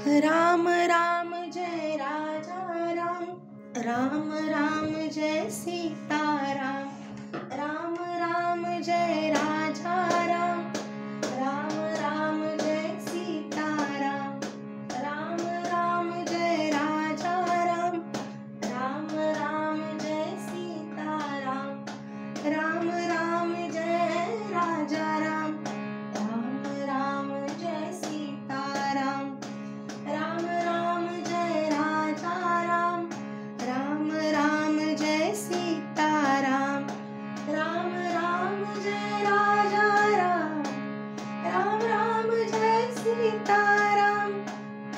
Ram Ram Jai Raja Ram, Ram Ram Jai Sita Ram, Ram Ram Jai Raja Ram, Ram Ram Jai Sita Ram, Ram Ram Jai Raja Ram, Ram Ram Jai Sita Ram, Ram Ram Jai Raja Ram, Ram Ram Jai Sita Ram, Ram Ram Jai Raja Ram, Ram Ram Jai Sita Ram, Ram Ram Jai Raja Ram, Ram Ram Jai Sita Ram,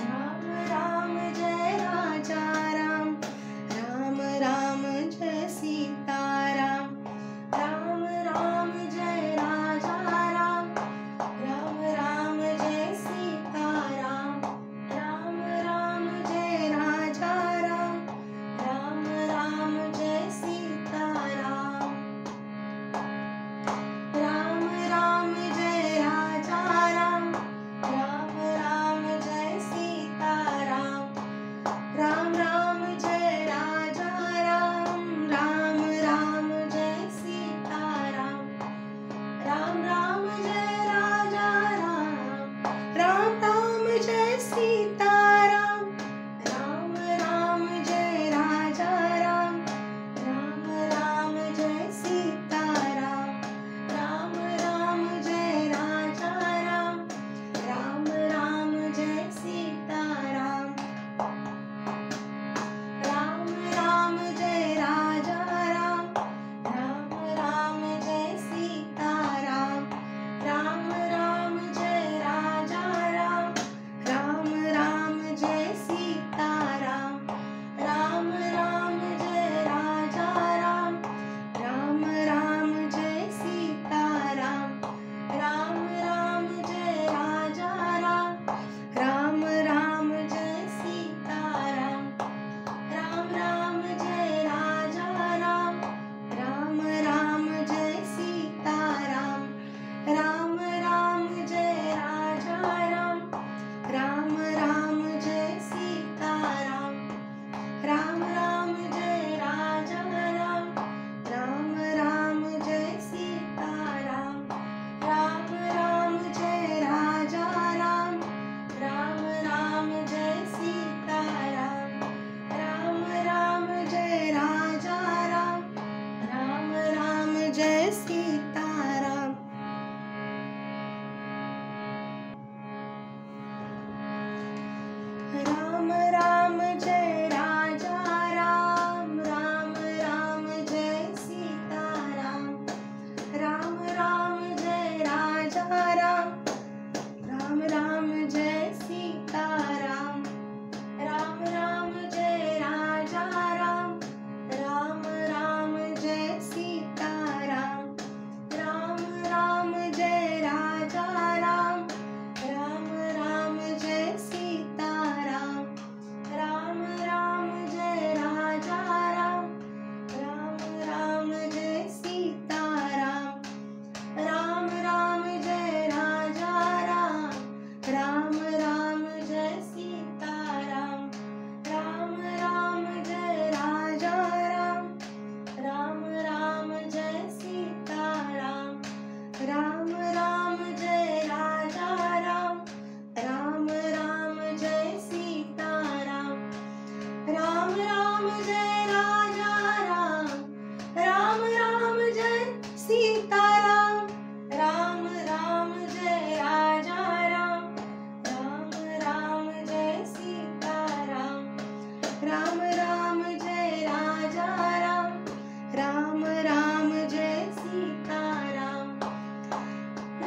Ram Ram Jai Raja Ram, Ram Ram Jai Sita Ram, Ram Ram Jai Raja Ram, Ram Ram Jai Sita Ram, Ram Ram Jai Raja Ram, Ram Ram Jai Sita Ram, Ram Ram Jai Raja Ram, Ram Ram Jai Sita Ram, Ram Ram Jai Raja Ram, Ram Ram Jai Sita Ram, Ram Ram Jai Raja Ram, Ram Ram Jai Sita Ram, Ram Ram Jai Raja Ram, Ram Ram Jai Sita Ram, Ram Ram Jai Raja Ram, Ram Ram Jai Sita Ram, Ram Ram Jai Raja Ram, Ram Ram Jai Sita Ram, Ram Ram Jai Raja Ram, Ram Ram Jai Sita Ram, Ram Ram Jai Raja Ram, Ram Ram Jai Sita Ram, Ram Ram Jai Raja Ram, Ram Ram Jai Sita Ram, Ram Ram Jai Raja Ram, Ram Ram Jai Sita Ram, Ram Ram Jai Raja Ram, Ram Ram Jai Sita Ram, Ram Ram Jai Raja Ram, Ram Ram Jai Sita Ram, Ram Ram Jai Raja Ram, Ram Ram Jai Sita Ram, Ram Ram Jai Raja Ram, Ram Ram Jai Sita Ram, Ram Ram Jai Raja Ram, Ram Ram Jai Sita Ram, Ram Ram Jai Raja Ram, Ram Ram Jai Sita Ram, Ram Ram Jai Raja Ram, Ram Ram Jai Sita Ram, Ram Ram Jai Raja Ram, Ram Ram Jai Sita Ram, Ram Ram Jai Raja Ram, Ram Ram Jai Sita Ram, Ram Ram Jai Raja Ram, Ram Ram Jai Sita Ram, Ram Ram Jai Raja Ram, Ram Ram Jai Sita Ram, Ram Ram Jai Raja Ram, Ram Ram Jai Sita Ram, Ram Ram Jai Raja Ram, Ram Ram Jai Sita Ram, Ram Ram Jai Raja Ram, Ram Ram Jai Sita Ram, Ram Ram Jai Raja Ram, Ram Ram Jai Sita Ram,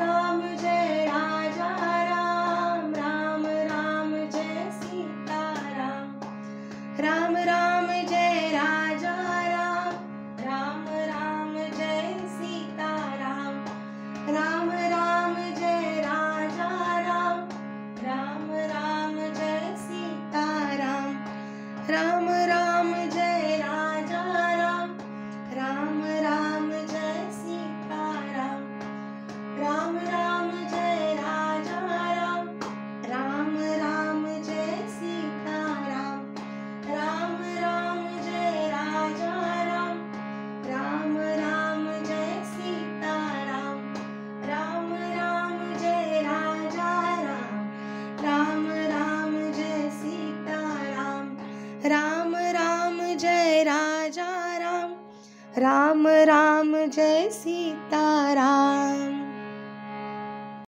Ram Jai Raja Ram, Ram Ram Jai Sita Ram, Ram Ram Jai Raja Ram, Ram Ram Jai Sita Ram, Ram Ram Jai Raja Ram, Ram Ram Jai Sita Ram, Ram Ram Jai Raja Ram, Ram Ram Jai Sita Ram, Ram Ram Jai Raja Ram, Ram Ram Jai Ram Ram Jai Raja Ram, Ram Ram Jai Sita Ram.